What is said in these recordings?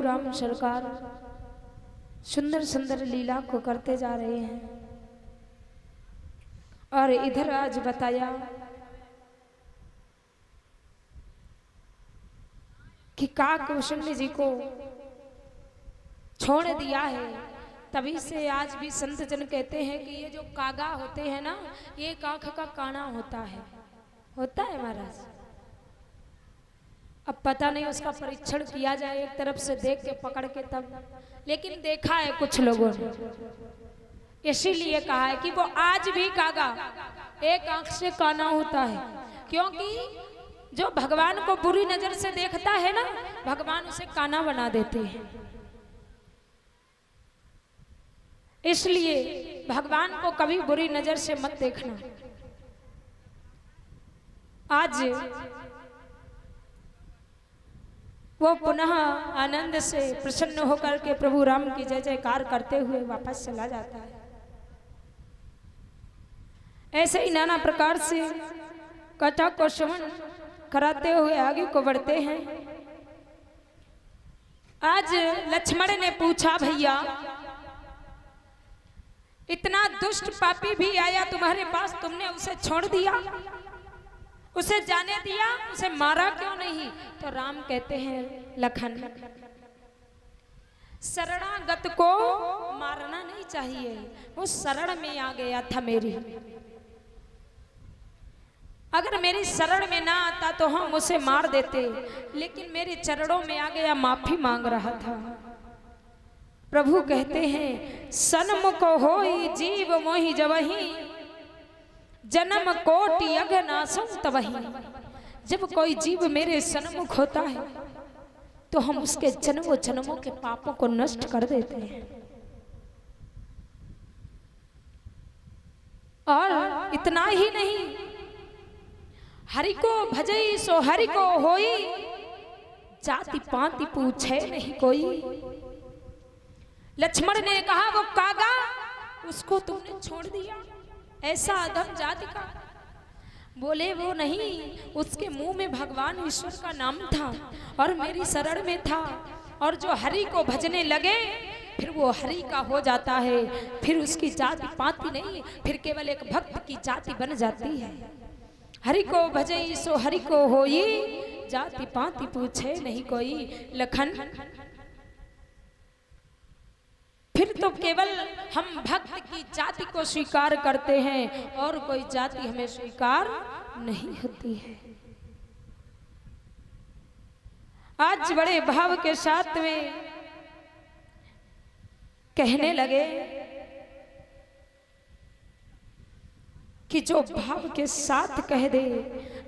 प्रभु राम सरकार सुंदर सुंदर लीला को करते जा रहे हैं। और इधर आज बताया कि काकभूषण जी को छोड़ दिया है। तभी से आज भी संत जन कहते हैं कि ये जो कागा होते हैं ना, ये एक आंख का काना होता है महाराज। अब पता नहीं उसका परीक्षण किया जाए, एक तरफ से देख के पकड़ के तब, लेकिन देखा है कुछ लोगों ने, इसीलिए कहा है कि वो आज भी कागा एक आंख से काना होता है। क्योंकि जो भगवान को बुरी नजर से देखता है ना, भगवान उसे काना बना देते हैं। इसलिए भगवान को कभी बुरी नजर से मत देखना। आज वो पुनः आनंद से प्रसन्न होकर के प्रभु राम की जय जयकार करते हुए वापस चला जाता है। ऐसे ही नाना प्रकार से कथा को श्रवण कराते हुए आगे को बढ़ते हैं। आज लक्ष्मण ने पूछा, भैया इतना दुष्ट पापी भी आया तुम्हारे पास, तुमने उसे छोड़ दिया, उसे जाने दिया, उसे मारा क्यों नहीं? तो राम कहते हैं, लखन शरणागत को मारना नहीं चाहिए, वो शरण में आ गया था मेरी। अगर मेरी शरण में ना आता तो हम उसे मार देते, लेकिन मेरे चरणों में आ गया, माफी मांग रहा था। प्रभु कहते हैं, सन्मुख होई जीव मोहि जबहि, जन्म कोटि अघनासं तबहि। जब कोई जीव मेरे सन्मुख होता है तो हम उसके जन्मों जन्मों के पापों को नष्ट कर देते हैं। और इतना ही नहीं, हरि को भजई सो हरि को होई, जाति पाति पूछे नहीं कोई। लक्ष्मण ने कहा, वो कागा उसको तुमने छोड़ दिया, ऐसा अधम जाति का। बोले वो नहीं, उसके मुंह में भगवान ईश्वर का नाम था और मेरी शरण में था, और जो हरि को भजने लगे फिर वो हरि का हो जाता है, फिर उसकी जाति पाति नहीं, फिर केवल एक भक्त की जाति बन जाती है। हरि को भजई सो हरि को होई, जाति पाति पूछे नहीं कोई। लखन फिर तो केवल हम भक्त की जाति को स्वीकार करते हैं और कोई जाति हमें स्वीकार नहीं होती है। आज बड़े भाव के साथ में कहने लगे कि जो भाव के साथ कह दे,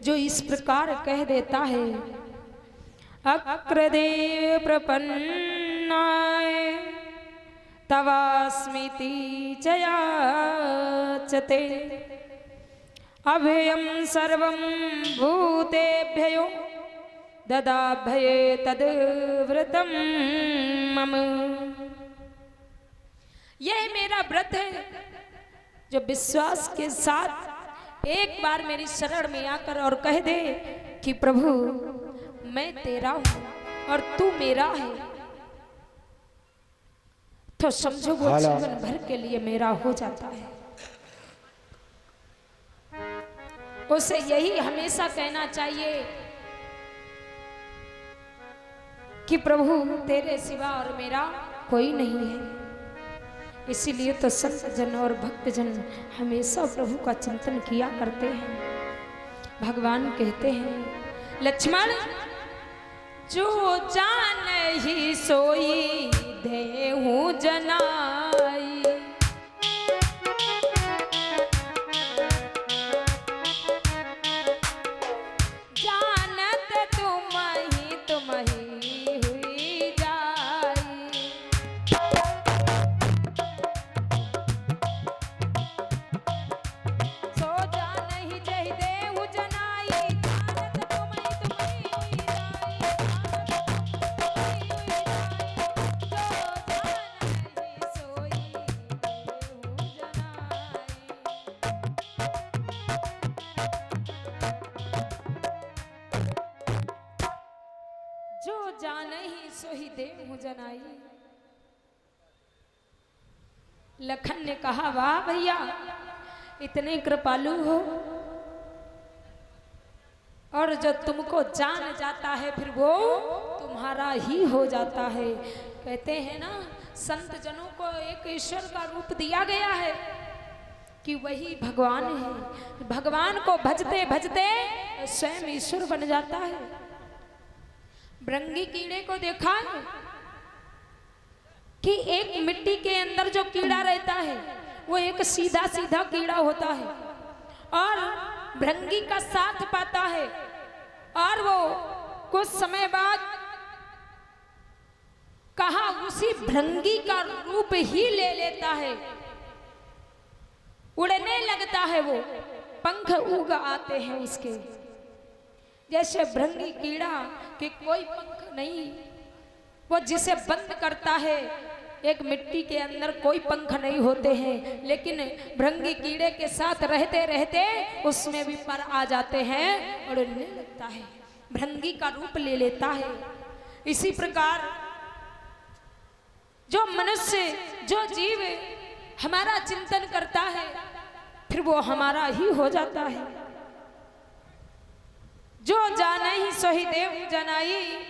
जो इस प्रकार कह देता है, अक्रदेव प्रपन्नाय तवास्मिति जयाचते, अभयं सर्वं भूतेभ्यो ददाभये तद्व्रतं मम। यह मेरा व्रत है, जो विश्वास के साथ एक बार मेरी शरण में आकर और कह दे कि प्रभु मैं तेरा हूं और तू मेरा है, तो समझो वो जीवन भर के लिए मेरा हो जाता है। उसे यही हमेशा कहना चाहिए कि प्रभु तेरे सिवा और मेरा कोई नहीं है। इसीलिए तो संत जन और भक्त जन हमेशा प्रभु का चिंतन किया करते हैं। भगवान कहते हैं, लक्ष्मण जो जान ही सोई देहु जनाई, जानत तुम ही हुई जाई। सो जान ही जहि देहु जनाई, जानत तुम ही हुई जाई। देव जनाई। लखन ने कहा वाह भैया इतने कृपालु हो, और जो तुमको जान जाता है फिर वो तुम्हारा ही हो जाता है। कहते हैं ना संत जनों को एक ईश्वर का रूप दिया गया है कि वही भगवान है। भगवान को भजते भजते स्वयं ईश्वर बन जाता है। भृंगी कीड़े को देखा है कि एक मिट्टी के अंदर जो कीड़ा रहता है वो एक सीधा सीधा कीड़ा होता है और भृंगी का साथ पाता है और वो कुछ समय बाद कहा उसी भृंगी का रूप ही ले लेता है, उड़ने लगता है, वो पंख उग आते हैं उसके। जैसे भृंगी कीड़ा के कोई पंख नहीं, वो जिसे बंद करता है एक मिट्टी के अंदर कोई पंख नहीं होते हैं, लेकिन भृंगी कीड़े के साथ रहते रहते उसमें भी पर आ जाते हैं और उड़ने लगता है, भृंगी का रूप ले लेता है। इसी प्रकार जो मनुष्य जो जीव हमारा चिंतन करता है फिर वो हमारा ही हो जाता है। जो जाने ही सोही देव जनाई,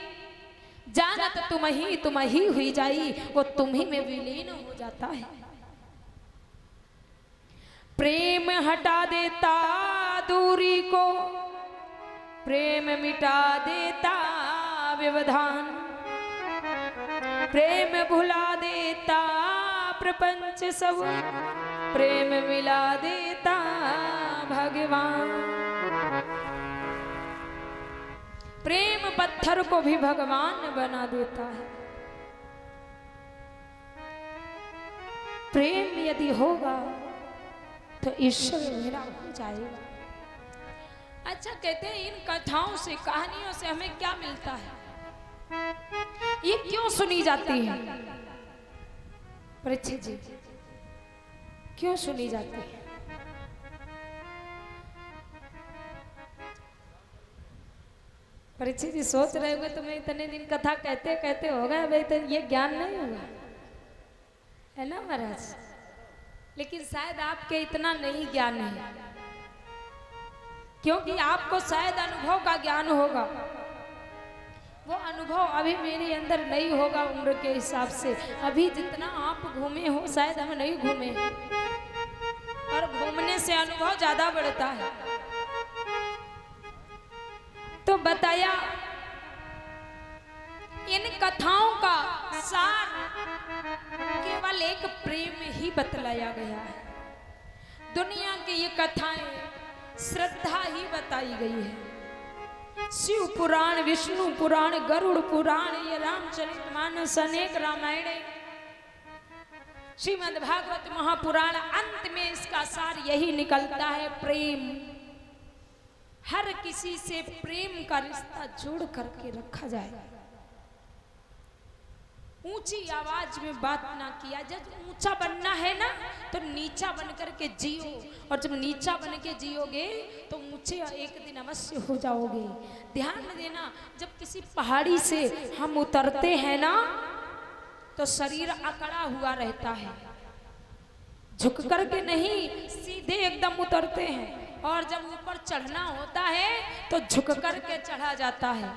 जानत तुम ही हुई जाई, वो तुम ही में विलीन हो जाता है। प्रेम हटा देता दूरी को, प्रेम मिटा देता व्यवधान, प्रेम भुला देता प्रपंच सब, प्रेम मिला देता भगवान। प्रेम पत्थर को भी भगवान बना देता है। प्रेम यदि होगा तो ईश्वर मेरा हो जाएगा। अच्छा कहते हैं इन कथाओं से कहानियों से हमें क्या मिलता है, ये क्यों सुनी जाती है परीक्षित जी, क्यों सुनी जाती है? परीक्षित जी सोच रहे होंगे तुम्हें इतने दिन कथा कहते कहते होगा भाई तो ये ज्ञान नहीं होगा, है ना महाराज? लेकिन शायद आपके इतना नहीं ज्ञान है, क्योंकि आपको शायद अनुभव का ज्ञान होगा, वो अनुभव अभी मेरे अंदर नहीं होगा उम्र के हिसाब से। अभी जितना आप घूमे हो शायद हम नहीं घूमे, और घूमने से अनुभव ज्यादा बढ़ता है। तो बताया इन कथाओं का सार केवल एक प्रेम ही बतलाया गया है। दुनिया की ये कथाएं श्रद्धा ही बताई गई है। शिव पुराण, विष्णु पुराण, गरुड़ पुराण, ये रामचरितमानस, अनेक रामायण, श्रीमद् भागवत महापुराण, अंत में इसका सार यही निकलता है प्रेम। हर किसी से प्रेम का रिश्ता जोड़ करके रखा जाए। ऊंची आवाज में बात ना किया। जब ऊंचा बनना है ना तो नीचा बन करके जियो, और जब नीचा बन के जियोगे तो ऊंचे एक दिन अवश्य हो जाओगे। ध्यान देना, जब किसी पहाड़ी से हम उतरते हैं ना तो शरीर अकड़ा हुआ रहता है, झुक करके नहीं, सीधे एकदम उतरते हैं। और जब ऊपर चढ़ना होता है तो झुक करके चढ़ा जाता है।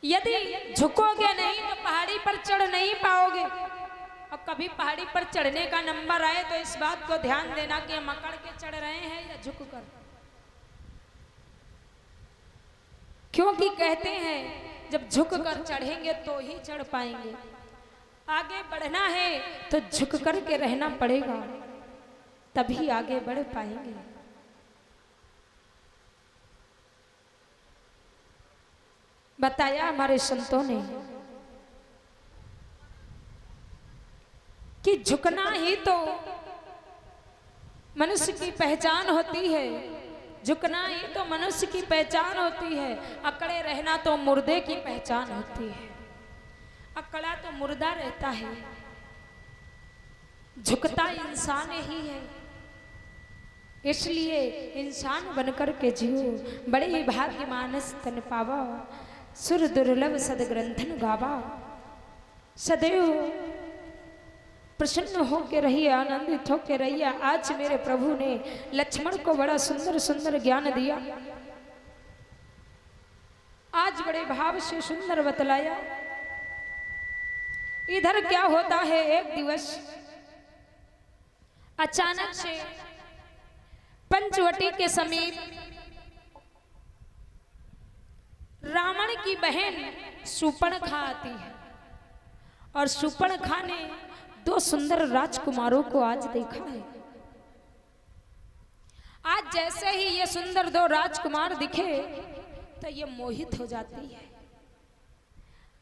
यदि झुकोगे नहीं तो पहाड़ी पर चढ़ नहीं पाओगे। और कभी पहाड़ी पर चढ़ने का नंबर आए तो इस बात को ध्यान देना कि हम अकड़ के चढ़ रहे हैं या झुक कर, क्योंकि कहते हैं जब झुक कर चढ़ेंगे तो ही चढ़ पाएंगे। आगे बढ़ना है तो झुक कर के रहना पड़ेगा, तभी आगे बढ़ पाएंगे। बताया हमारे संतों ने कि झुकना ही तो मनुष्य की पहचान होती है, झुकना ही तो मनुष्य की पहचान होती है। अकड़े रहना तो मुर्दे की पहचान होती है। अकड़ा तो मुर्दा रहता है, झुकता इंसान ही है। इसलिए इंसान बनकर के जियो, बड़े ही भाग्य मानस तन पावा। सुर दुर्लभ सदग्रंथन गावा। सदैव प्रसन्न होकर रहिए, आनंदित होकर रहिए। आज मेरे प्रभु ने लक्ष्मण को बड़ा सुंदर सुंदर ज्ञान दिया, आज बड़े भाव से सुंदर बतलाया। इधर क्या होता है, एक दिवस अचानक से पंचवटी के समीप रावण की बहन शूर्पणखा आती है और शूर्पणखा ने दो सुंदर राजकुमारों को आज देखा है। आज जैसे ही ये सुंदर दो राजकुमार दिखे तो ये मोहित हो जाती है।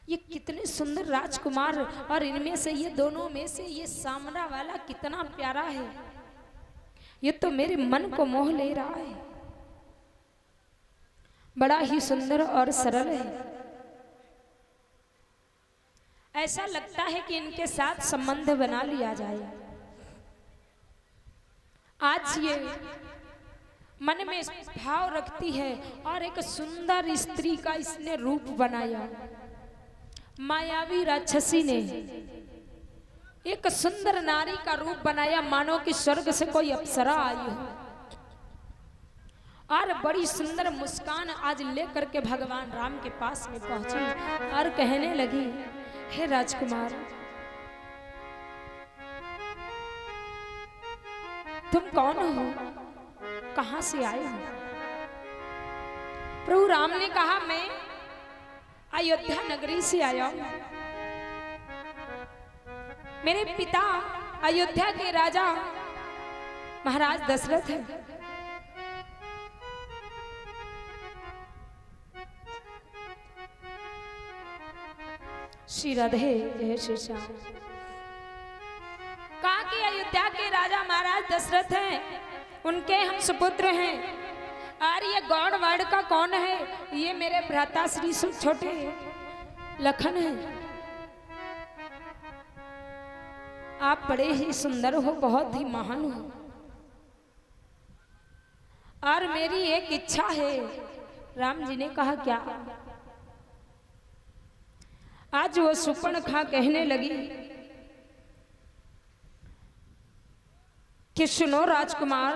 ये कितने सुंदर राजकुमार, और इनमें से ये दोनों में से ये सामना वाला कितना प्यारा है, ये तो मेरे मन को मोह ले रहा है। बड़ा ही सुंदर और सरल है। ऐसा लगता है कि इनके साथ संबंध बना लिया जाए। आज ये मन में भाव रखती है और एक सुंदर स्त्री का इसने रूप बनाया। मायावी राक्षसी ने एक सुंदर नारी का रूप बनाया, मानो कि स्वर्ग से कोई अप्सरा आई हो, और बड़ी सुंदर मुस्कान आज लेकर के भगवान राम के पास में पहुंची और कहने लगी, हे राजकुमार, तुम कौन हो, कहां से आए हो? प्रभु राम ने कहा, मैं अयोध्या नगरी से आया हूं। मेरे पिता अयोध्या के राजा महाराज दशरथ हैं। श्री राधे जय श्री श्याम। कहा कि अयोध्या के राजा महाराज दशरथ हैं, उनके हम सुपुत्र हैं। और ये गौड़ वाड़ का कौन है? ये मेरे भ्राता श्री छोटे लखन है। आप बड़े ही सुंदर हो, बहुत ही महान हो, और मेरी एक इच्छा है। राम जी ने कहा, क्या? आज वो शूर्पणखा कहने लगी कि सुनो राजकुमार,